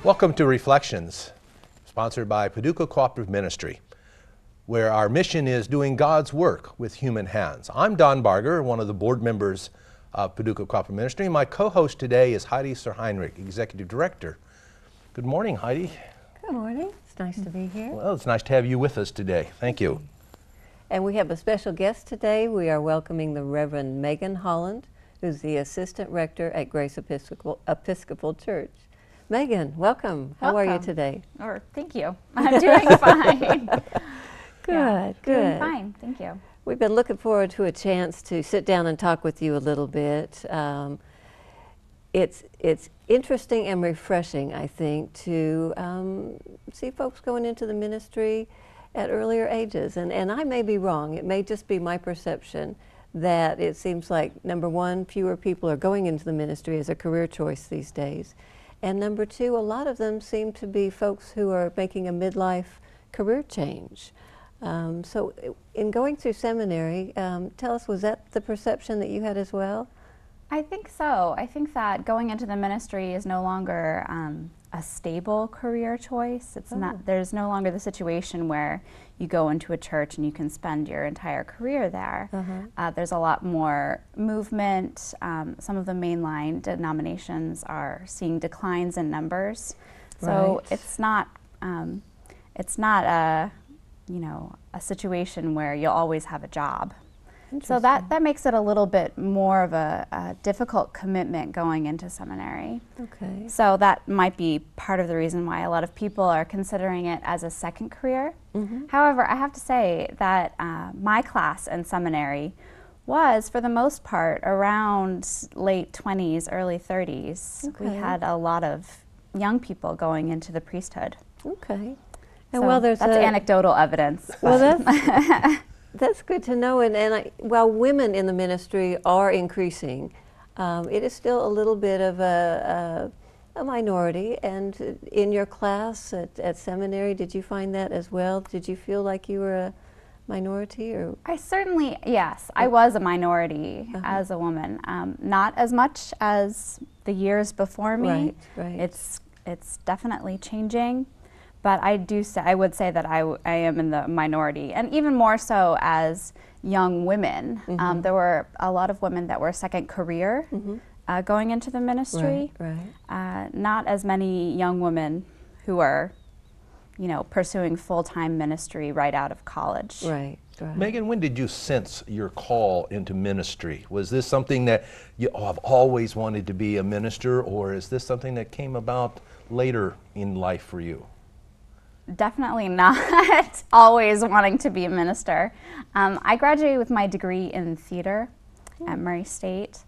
Welcome to Reflections, sponsored by Paducah Cooperative Ministry, where our mission is doing God's work with human hands. I'm Don Barger, one of the board members of Paducah Cooperative Ministry. My co-host today is Heidi Suhrheinrich, Executive Director. Good morning, Heidi. Good morning. It's nice to be here. Well, it's nice to have you with us today. Thank you. And we have a special guest today. We are welcoming the Reverend Meghan Holland, who's the Assistant Rector at Grace Episcopal Church. Meghan, welcome. How are you today? Thank you. I'm doing fine. Good. Doing fine, thank you. We've been looking forward to a chance to sit down and talk with you a little bit. It's interesting and refreshing, I think, to see folks going into the ministry at earlier ages. And I may be wrong. It may just be my perception that it seems like, number one, fewer people are going into the ministry as a career choice these days. And number two, a lot of them seem to be folks who are making a midlife career change. So in going through seminary, tell us, was that the perception that you had as well? I think so. I think that going into the ministry is no longer a stable career choice. It's not. There's no longer the situation where you go into a church and you can spend your entire career there. There's a lot more movement. Some of the mainline denominations are seeing declines in numbers. So it's not a a situation where you'll always have a job. So that makes it a little bit more of a difficult commitment going into seminary. Okay. So that might be part of the reason why a lot of people are considering it as a second career. However, I have to say that my class in seminary was, for the most part, around late 20s, early 30s. Okay. We had a lot of young people going into the priesthood. Okay. And So well, that's anecdotal evidence. Well, that's good to know. And while women in the ministry are increasing, it is still a little bit of a minority. And in your class at seminary, did you find that as well? Did you feel like you were a minority? Or I certainly, yes, I was a minority as a woman. Not as much as the years before me. Right. It's definitely changing. But I would say that I am in the minority, and even more so as young women. There were a lot of women that were second career going into the ministry. Right. Not as many young women who are, pursuing full-time ministry right out of college. Right. Meghan, when did you sense your call into ministry? Was this something that I've always wanted to be a minister, or is this something that came about later in life for you? Definitely not always wanting to be a minister. I graduated with my degree in theater at Murray State.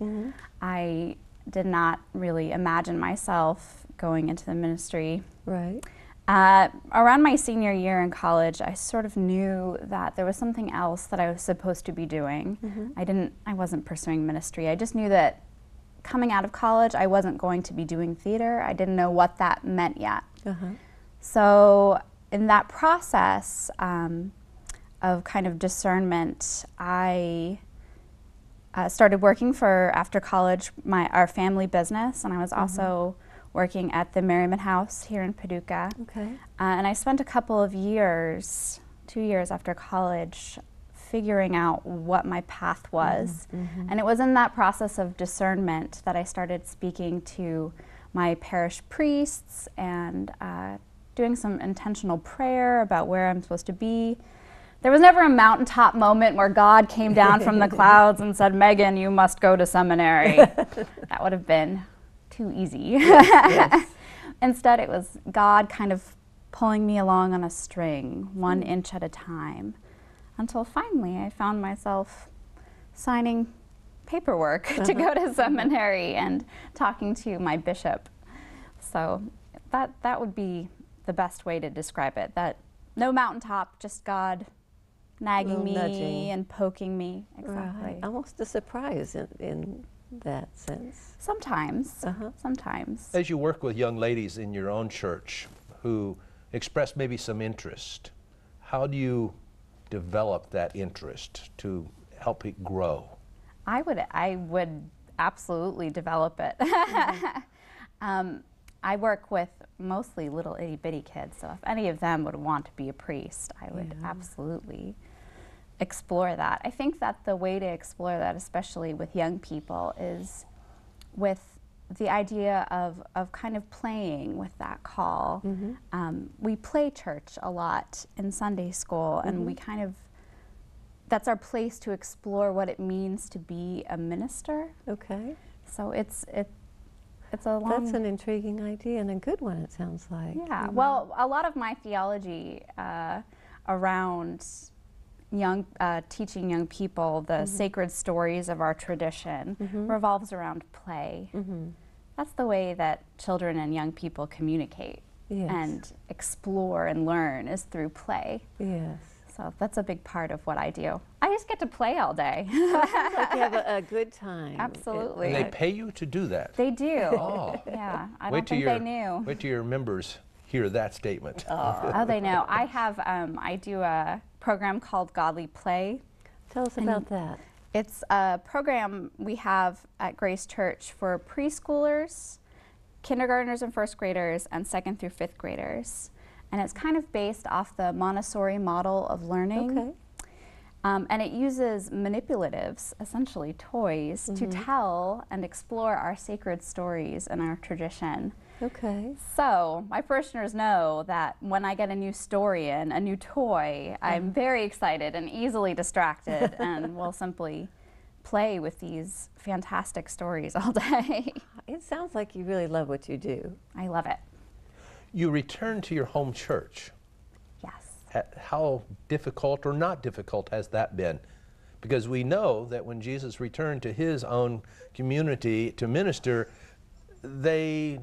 I did not really imagine myself going into the ministry. Right. Around my senior year in college, I sort of knew that there was something else that I was supposed to be doing. I wasn't pursuing ministry. I just knew that coming out of college, I wasn't going to be doing theater. I didn't know what that meant yet. So in that process of kind of discernment, I started working for, after college, our family business, and I was also working at the Merriman House here in Paducah. Okay. And I spent a couple of years, 2 years after college, figuring out what my path was. And it was in that process of discernment that I started speaking to my parish priests and doing some intentional prayer about where I'm supposed to be. There was never a mountaintop moment where God came down from the clouds and said, Meghan, you must go to seminary. That would have been too easy. Yes. Instead, it was God kind of pulling me along on a string, 1 inch at a time, until finally I found myself signing paperwork to go to seminary and talking to my bishop. So that would be the best way to describe it, that no mountaintop, just God nagging me nudging. And poking me. Exactly. Right. Almost a surprise in that sense. Sometimes. Sometimes. As you work with young ladies in your own church who express maybe some interest, how do you develop that interest to help it grow? I would absolutely develop it. I work with mostly little itty bitty kids, so if any of them would want to be a priest, I would absolutely explore that. I think that the way to explore that, especially with young people, is with the idea of kind of playing with that call. We play church a lot in Sunday school, and we kind of, that's our place to explore what it means to be a minister. Okay. So it's a long... That's an intriguing idea, and a good one, it sounds like. Yeah, well, a lot of my theology around teaching young people the sacred stories of our tradition revolves around play. That's the way that children and young people communicate and explore and learn, is through play. Yes. So that's a big part of what I do. I just get to play all day. Sounds like you have a good time. Absolutely. And they pay you to do that? They do. Oh. Yeah, I don't think they knew. Wait till your members hear that statement. Oh, they know. I have, I do a program called Godly Play. Tell us about that. It's a program we have at Grace Church for preschoolers, kindergartners and first graders, and 2nd through 5th graders. And it's kind of based off the Montessori model of learning. Okay. And it uses manipulatives, essentially toys, to tell and explore our sacred stories and our tradition. Okay. So my parishioners know that when I get a new story in, a new toy, I'm very excited and easily distracted, and will simply play with these fantastic stories all day. It sounds like you really love what you do. I love it. You return to your home church. Yes. How difficult or not difficult has that been? Because we know that when Jesus returned to his own community to minister, they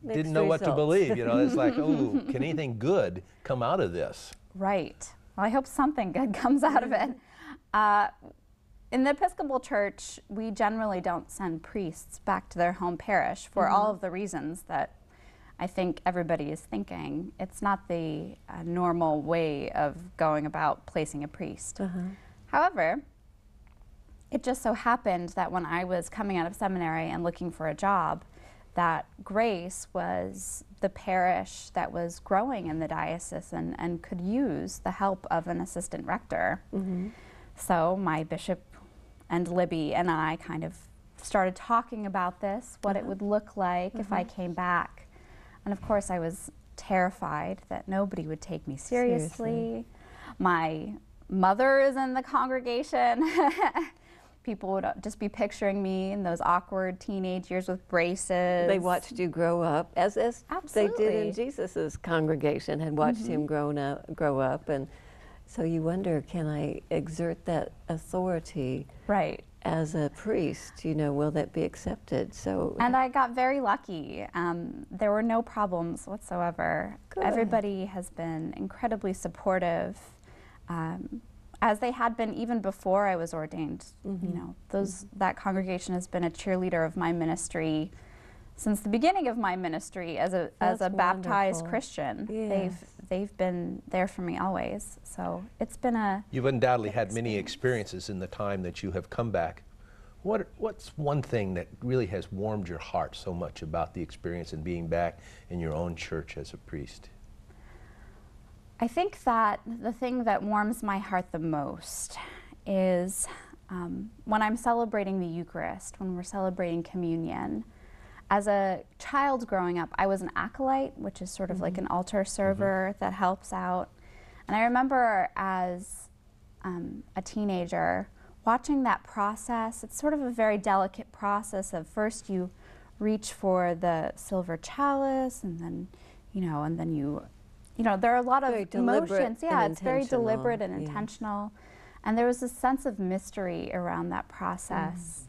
didn't know what to believe. You know, it's like, oh, can anything good come out of this? Right. Well, I hope something good comes out of it. In the Episcopal Church, we generally don't send priests back to their home parish for all of the reasons that I think everybody is thinking. It's not the normal way of going about placing a priest. However, it just so happened that when I was coming out of seminary and looking for a job, that Grace was the parish that was growing in the diocese and could use the help of an assistant rector. So my bishop and Libby and I kind of started talking about this, what it would look like if I came back. And of course I was terrified that nobody would take me seriously. My mother is in the congregation. People would just be picturing me in those awkward teenage years with braces. They watched you grow up, as they did in Jesus's congregation, had watched him grow up, and so you wonder, can I exert that authority as a priest? You know, will that be accepted? So, and I got very lucky. There were no problems whatsoever. Good. Everybody has been incredibly supportive. As they had been even before I was ordained. You know, that congregation has been a cheerleader of my ministry since the beginning of my ministry as a baptized Christian. Yes. They've been there for me always. So it's been a... You've undoubtedly had many experiences in the time that you have come back. What's one thing that really has warmed your heart so much about the experience and being back in your own church as a priest? I think that the thing that warms my heart the most is when I'm celebrating the Eucharist, when we're celebrating communion. As a child growing up, I was an acolyte, which is sort of like an altar server that helps out. And I remember as a teenager watching that process. It's sort of a very delicate process of first you reach for the silver chalice, and then, you know, there are a lot of emotions. Yeah, it's very deliberate and intentional. And there was a sense of mystery around that process.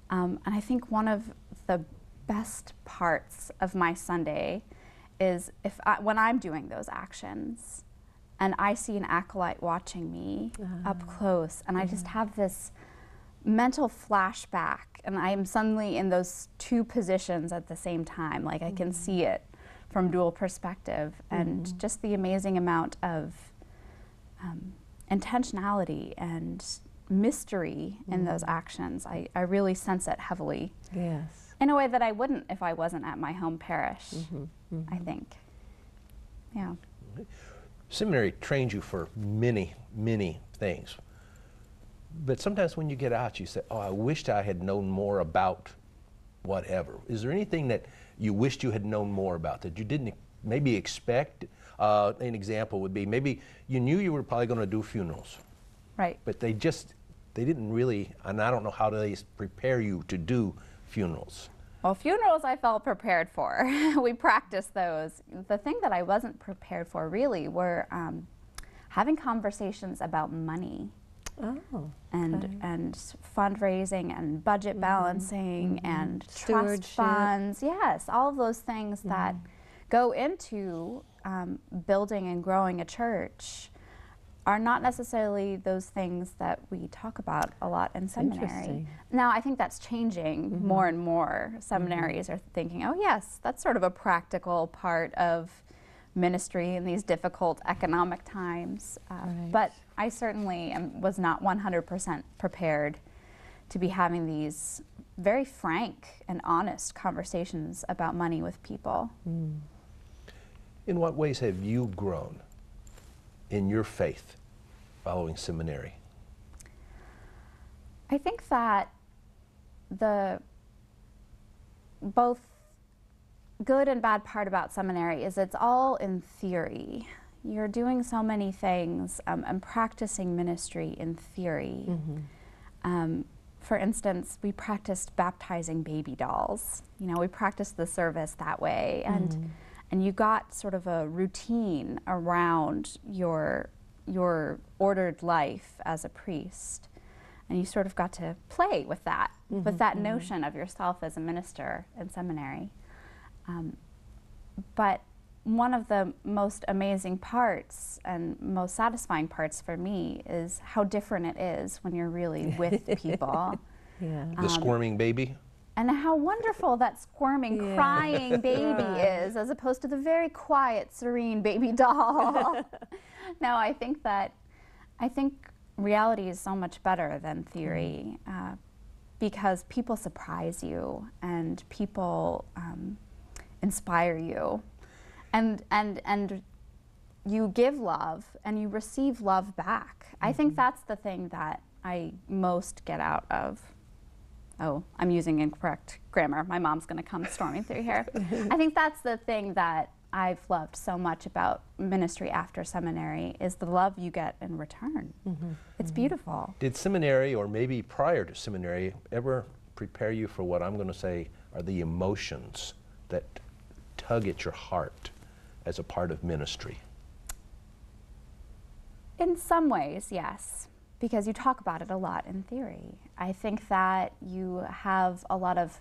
And I think one of the best parts of my Sunday is when I'm doing those actions and I see an acolyte watching me up close, and I just have this mental flashback, and I am suddenly in those two positions at the same time. Like I can see it from dual perspective, and just the amazing amount of intentionality and mystery in those actions. I really sense it heavily. Yes. in a way that I wouldn't if I wasn't at my home parish, I think. Yeah. Seminary trains you for many, many things. But sometimes when you get out, you say, oh, I wished I had known more about whatever. Is there anything that you wished you had known more about that you didn't maybe expect? An example would be maybe you knew you were probably going to do funerals. Right. But they didn't really, and I don't know how they prepare you to do funerals. Well, funerals I felt prepared for. We practiced those. The thing that I wasn't prepared for really were having conversations about money. Oh, and fundraising and budget balancing and trust funds. Yes, all of those things that go into building and growing a church are not necessarily those things that we talk about a lot in seminary. Now, I think that's changing more and more. Seminaries are thinking, oh yes, that's sort of a practical part of ministry in these difficult economic times. But I certainly was not 100% prepared to be having these very frank and honest conversations about money with people. In what ways have you grown in your faith following seminary? I think that the both good and bad part about seminary is it's all in theory. You're doing so many things and practicing ministry in theory. For instance, we practiced baptizing baby dolls. You know, we practiced the service that way, and you got sort of a routine around your ordered life as a priest, and you sort of got to play with that, notion of yourself as a minister in seminary. But one of the most amazing parts and most satisfying parts for me is how different it is when you're really with people. The squirming baby? And how wonderful that squirming, crying baby is, as opposed to the very quiet, serene baby doll. No, I think reality is so much better than theory, because people surprise you and people inspire you, and you give love and you receive love back. I think that's the thing that I most get out of. Oh, I'm using incorrect grammar. My mom's going to come storming through here. I think that's the thing that I've loved so much about ministry after seminary is the love you get in return. It's beautiful. Did seminary, or maybe prior to seminary, ever prepare you for what I'm going to say are the emotions that tug at your heart as a part of ministry? In some ways, yes, because you talk about it a lot in theory. I think that you have a lot of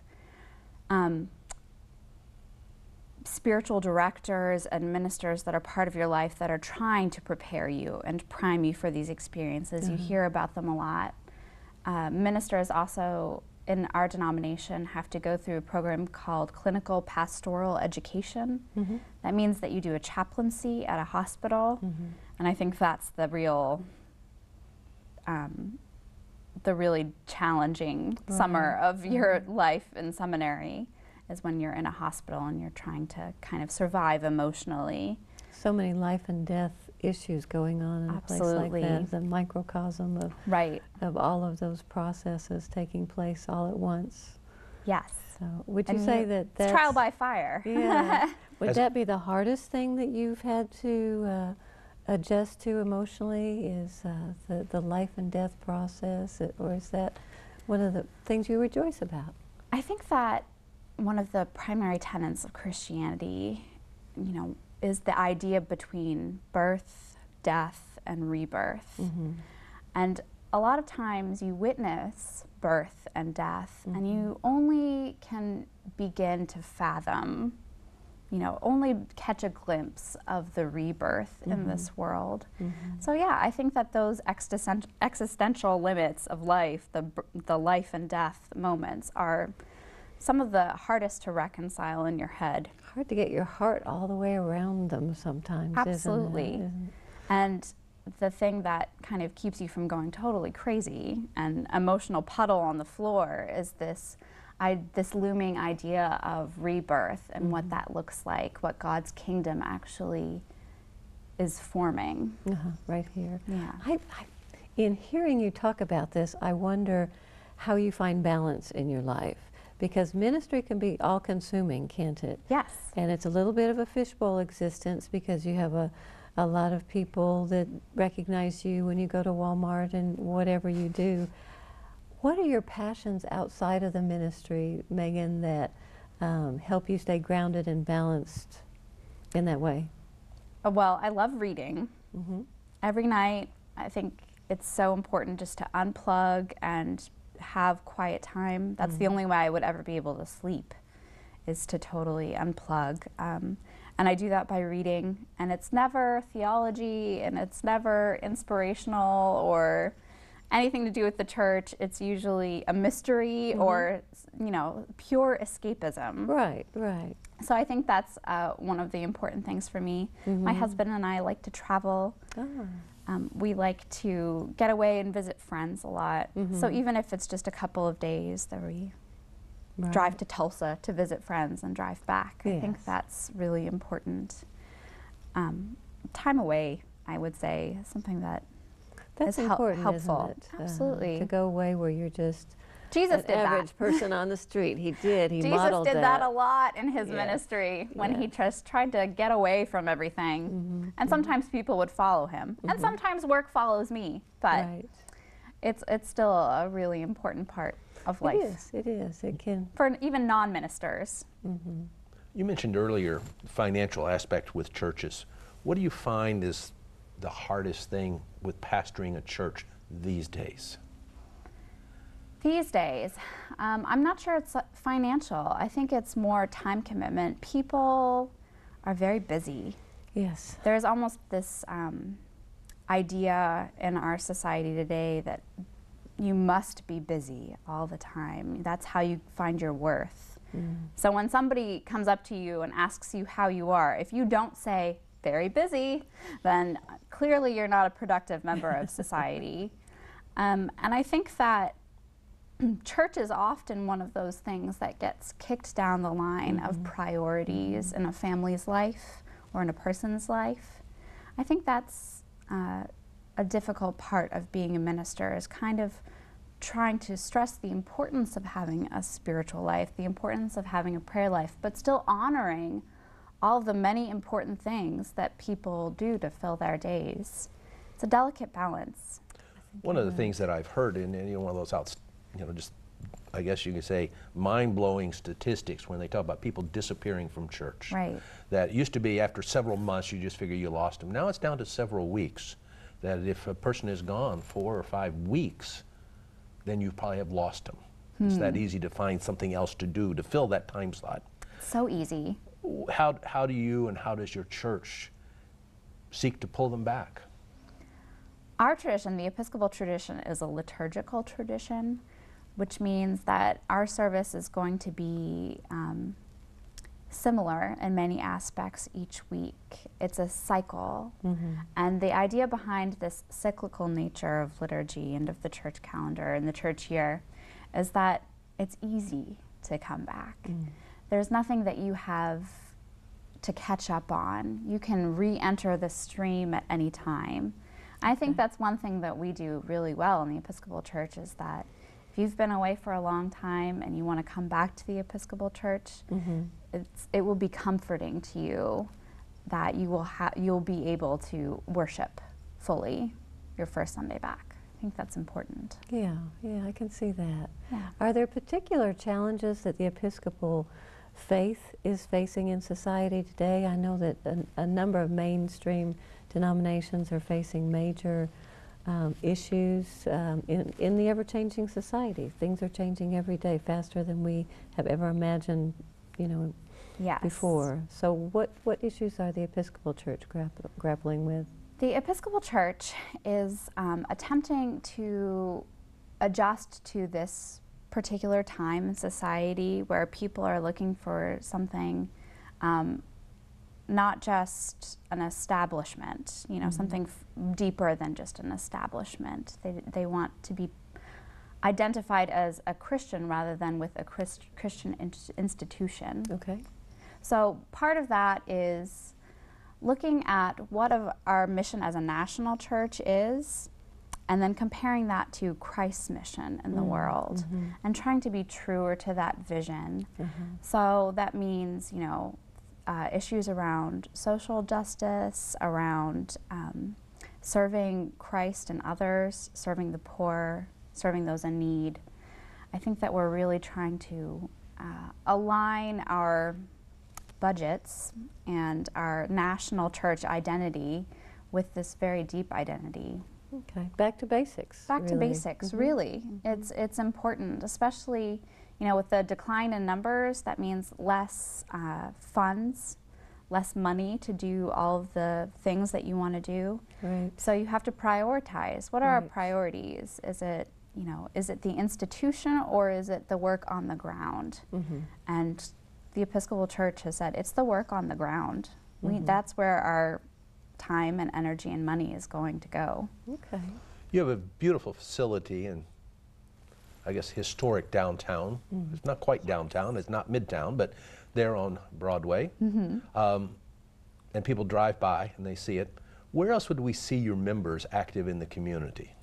spiritual directors and ministers that are part of your life that are trying to prepare you and prime you for these experiences. You hear about them a lot. Ministers also in our denomination have to go through a program called clinical pastoral education. That means that you do a chaplaincy at a hospital, and I think that's the really challenging summer of your life in seminary, is when you're in a hospital and you're trying to kind of survive emotionally. So many life and death issues going on in a place like that, the microcosm of all of those processes taking place all at once. Yes. So would you say that that's trial by fire? Yeah. Would that be the hardest thing that you've had to adjust to emotionally, is the life and death process, or is that one of the things you rejoice about? I think that one of the primary tenets of Christianity, is the idea between birth, death, and rebirth. And a lot of times you witness birth and death, and you only can begin to fathom, only catch a glimpse of the rebirth in this world. So yeah, I think that those existential limits of life, the life and death moments, are some of the hardest to reconcile in your head. Hard to get your heart all the way around them sometimes. Absolutely. Isn't it? And the thing that kind of keeps you from going totally crazy and emotional puddle on the floor is this this looming idea of rebirth and what that looks like, what God's kingdom actually is forming. Right here. Yeah. In hearing you talk about this, I wonder how you find balance in your life. Because ministry can be all-consuming, can't it? Yes. And it's a little bit of a fishbowl existence because you have a lot of people that recognize you when you go to Walmart and whatever you do. What are your passions outside of the ministry, Meghan, that help you stay grounded and balanced in that way? Well, I love reading. Every night, I think it's so important just to unplug and have quiet time. That's the only way I would ever be able to sleep, is to totally unplug. And I do that by reading, and it's never theology, and it's never inspirational or anything to do with the church. It's usually a mystery or, you know, pure escapism. Right, right. So I think that's one of the important things for me. My husband and I like to travel. We like to get away and visit friends a lot. So even if it's just a couple of days that we drive to Tulsa to visit friends and drive back, I think that's really important. Time away, I would say, is something that That's is important, helpful. isn't it? Absolutely. To go away where you're just Jesus an did average that. person on the street. He did. He Jesus modeled did that a lot in his ministry when he Yes. just tried to get away from everything. And sometimes people would follow him. And sometimes work follows me. But Right. it's still a really important part of life. It is. It is. It can. For even non-ministers. You mentioned earlier the financial aspect with churches. What do you find is the hardest thing with pastoring a church these days? These days, I'm not sure it's financial. I think it's more time commitment. People are very busy. Yes. There's almost this idea in our society today that you must be busy all the time. That's how you find your worth. So when somebody comes up to you and asks you how you are, if you don't say, very busy, then clearly you're not a productive member of society. And I think that church is often one of those things that gets kicked down the line of priorities in a family's life or in a person's life. I think that's a difficult part of being a minister, is kind of trying to stress the importance of having a spiritual life, the importance of having a prayer life, but still honoring all of the many important things that people do to fill their days. It's a delicate balance. One of the things that I've heard in one of those just, I guess you could say, mind-blowing statistics when they talk about people disappearing from church. Right. That used to be after several months you just figure you lost them. Now it's down to several weeks. That if a person is gone 4 or 5 weeks, then you probably have lost them. It's that easy to find something else to do to fill that time slot. So easy. How do you and how does your church seek to pull them back? Our tradition, the Episcopal tradition, is a liturgical tradition, which means that our service is going to be similar in many aspects each week. It's a cycle. And the idea behind this cyclical nature of liturgy and of the church calendar and the church year is that it's easy to come back. There's nothing that you have to catch up on. You can re-enter the stream at any time. I think that's one thing that we do really well in the Episcopal Church, is that if you've been away for a long time and you want to come back to the Episcopal Church, it will be comforting to you that you'll be able to worship fully your first Sunday back. I think that's important. Yeah, I can see that. Yeah. Are there particular challenges that the Episcopal faith is facing in society today? I know that a number of mainstream denominations are facing major issues in the ever-changing society. Things are changing every day faster than we have ever imagined, Yes. before. So what issues are the Episcopal Church grappling with? The Episcopal Church is attempting to adjust to this particular time in society where people are looking for something, not just an establishment, something deeper than just an establishment. They want to be identified as a Christian rather than with a Christian institution. Okay. So part of that is looking at what our mission as a national church is, and then comparing that to Christ's mission in the world, and trying to be truer to that vision. So that means, you know, issues around social justice, around serving Christ and others, serving the poor, serving those in need. I think that we're really trying to align our budgets and our national church identity with this very deep identity. Okay, back to basics. Back to basics, really. It's important, especially, you know, with the decline in numbers. That means less funds, less money to do all of the things that you want to do. Right. So you have to prioritize. What are our priorities? Is it, you know, is it the institution or is it the work on the ground? And the Episcopal Church has said it's the work on the ground. That's where our time and energy and money is going to go. Okay. You have a beautiful facility in, I guess, historic downtown. It's not quite downtown, it's not midtown, but they're on Broadway. And people drive by and they see it. Where else would we see your members active in the community?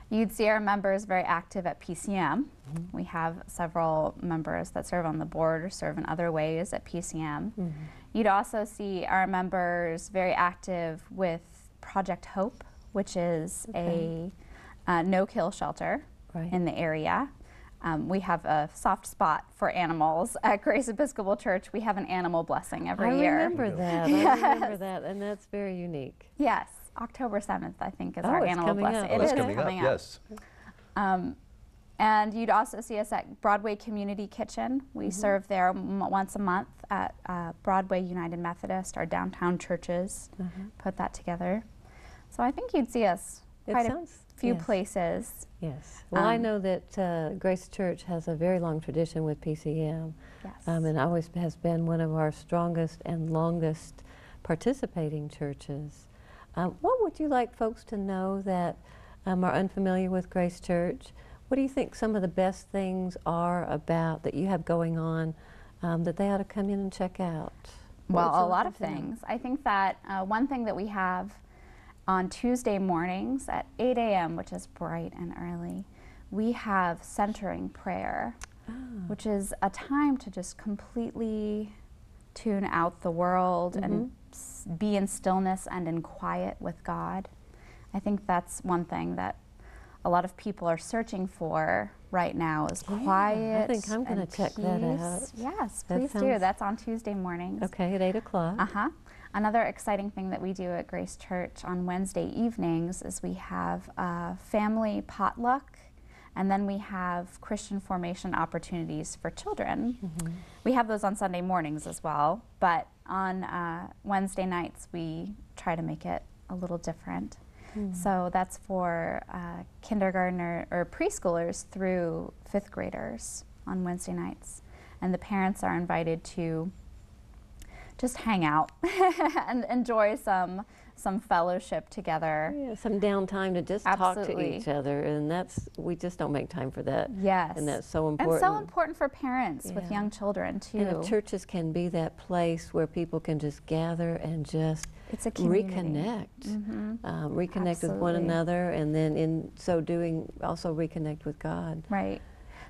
You'd see our members very active at PCM. We have several members that serve on the board or serve in other ways at PCM. You'd also see our members very active with Project Hope, which is a no-kill shelter in the area. We have a soft spot for animals at Grace Episcopal Church. We have an animal blessing every year. I remember that. I remember that, and that's very unique. Yes, October 7th, I think, is our animal blessing. It is coming up. Yes. And you'd also see us at Broadway Community Kitchen. We serve there once a month at Broadway United Methodist, our downtown churches put that together. So I think you'd see us quite a few places. Yes. Well, I know that Grace Church has a very long tradition with PCM. Yes. And always has been one of our strongest and longest participating churches. What would you like folks to know that are unfamiliar with Grace Church? What do you think some of the best things are about that you have going on that they ought to come in and check out? Well, a lot of things. I think that one thing that we have on Tuesday mornings at 8 a.m., which is bright and early, we have centering prayer, which is a time to just completely tune out the world and be in stillness and in quiet with God. I think that's one thing that a lot of people are searching for right now is quiet. I think I'm going to check that out. Yes, please do. That's on Tuesday mornings. Okay, at 8 o'clock. Another exciting thing that we do at Grace Church on Wednesday evenings is we have a family potluck, and then we have Christian formation opportunities for children. We have those on Sunday mornings as well, but on Wednesday nights we try to make it a little different. So that's for kindergartner or preschoolers through 5th graders on Wednesday nights. And the parents are invited to just hang out and enjoy some fellowship together. Yeah, some downtime to just talk to each other, and we just don't make time for that. Yes. And that's so important. And so important for parents with young children too. And if churches can be that place where people can just gather and just reconnect. Reconnect with one another, and then in so doing also reconnect with God. Right.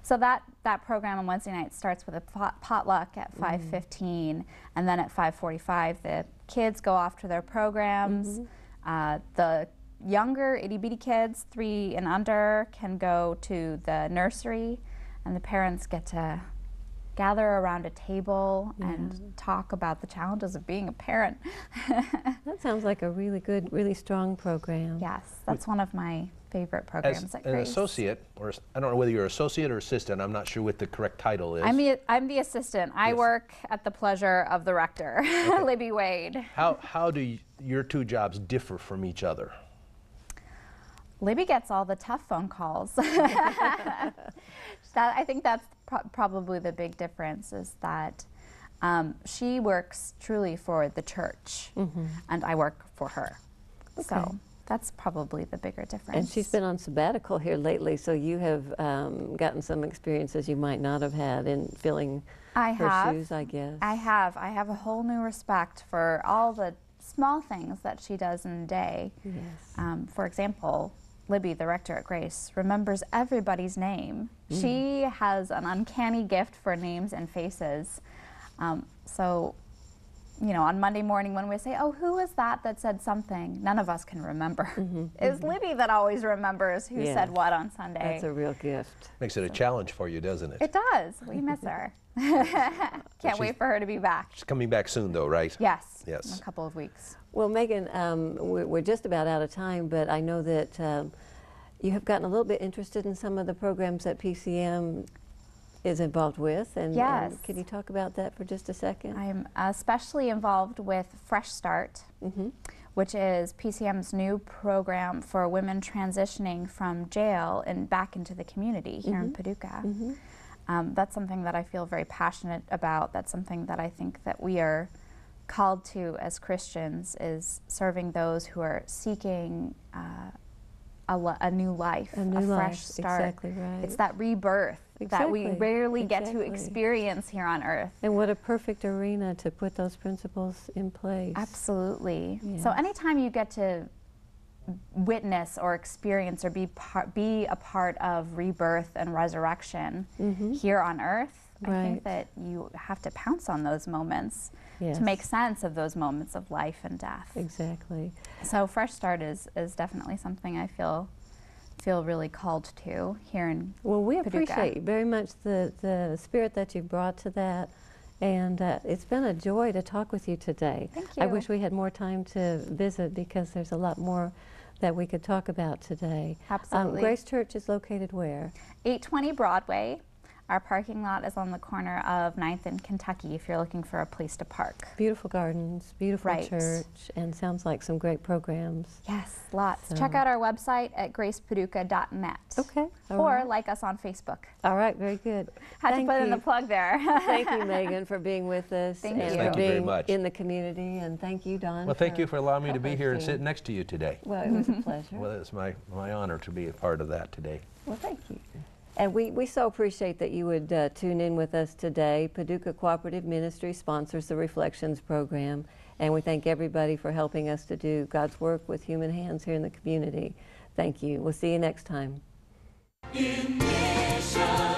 So that program on Wednesday night starts with a potluck at 5:15, and then at 5:45 the kids go off to their programs. The younger itty-bitty kids, 3 and under, can go to the nursery, and the parents get to gather around a table and talk about the challenges of being a parent. That sounds like a really good, really strong program. Yes, that's one of my favorite programs at Grace. As an associate, or I don't know whether you're associate or assistant, I'm not sure what the correct title is. I'm the assistant. I work at the pleasure of the rector, Libby Wade. How do your two jobs differ from each other? Libby gets all the tough phone calls. I think that's probably the big difference, is that she works truly for the church, and I work for her. Okay. So That's probably the bigger difference. And she's been on sabbatical here lately, so you have gotten some experiences you might not have had in filling her shoes, I guess. I have a whole new respect for all the small things that she does in a day. Yes. For example, Libby, the rector at Grace, remembers everybody's name. She has an uncanny gift for names and faces. So, you know, on Monday morning when we say, oh, who was that said something? None of us can remember. It's Libby that always remembers who said what on Sunday. That's a real gift. Makes it a challenge for you, doesn't it? It does. We miss her. Can't wait for her to be back. She's coming back soon, though, right? Yes. Yes. In a couple of weeks. Well, Meghan, we're just about out of time, but I know that you have gotten a little bit interested in some of the programs that PCM is involved with, and yes. Can you talk about that for just a second? I am especially involved with Fresh Start, which is PCM's new program for women transitioning from jail and back into the community here in Paducah. That's something that I feel very passionate about. That's something that I think that we are called to as Christians, is serving those who are seeking a new life, a fresh start. Exactly right. It's that rebirth that we rarely get to experience here on earth. And what a perfect arena to put those principles in place. Absolutely. Yes. So anytime you get to witness or experience or be a part of rebirth and resurrection here on earth, I think that you have to pounce on those moments to make sense of those moments of life and death. Exactly. So Fresh Start is definitely something I feel really called to here in Well, we Paducah. appreciate very much the spirit that you brought to that, and it's been a joy to talk with you today. Thank you. I wish we had more time to visit, because there's a lot more that we could talk about today. Absolutely. Grace Church is located where? 820 Broadway. Our parking lot is on the corner of 9th and Kentucky if you're looking for a place to park. Beautiful gardens, beautiful church, and sounds like some great programs. Yes, lots. So. Check out our website at gracepaducah.net. Okay. Or like us on Facebook. All right, very good. Had to put in the plug there. Thank you, Meghan, for being with us. Thank you. And Thank for you very being much. in the community, and thank you, Don. Well, thank you for allowing me to be here and hosting. sit next to you today. Well, it was a pleasure. Well, it's my honor to be a part of that today. Well, thank you. And we so appreciate that you would tune in with us today. Paducah Cooperative Ministry sponsors the Reflections program, and we thank everybody for helping us to do God's work with human hands here in the community. Thank you. We'll see you next time. In mission.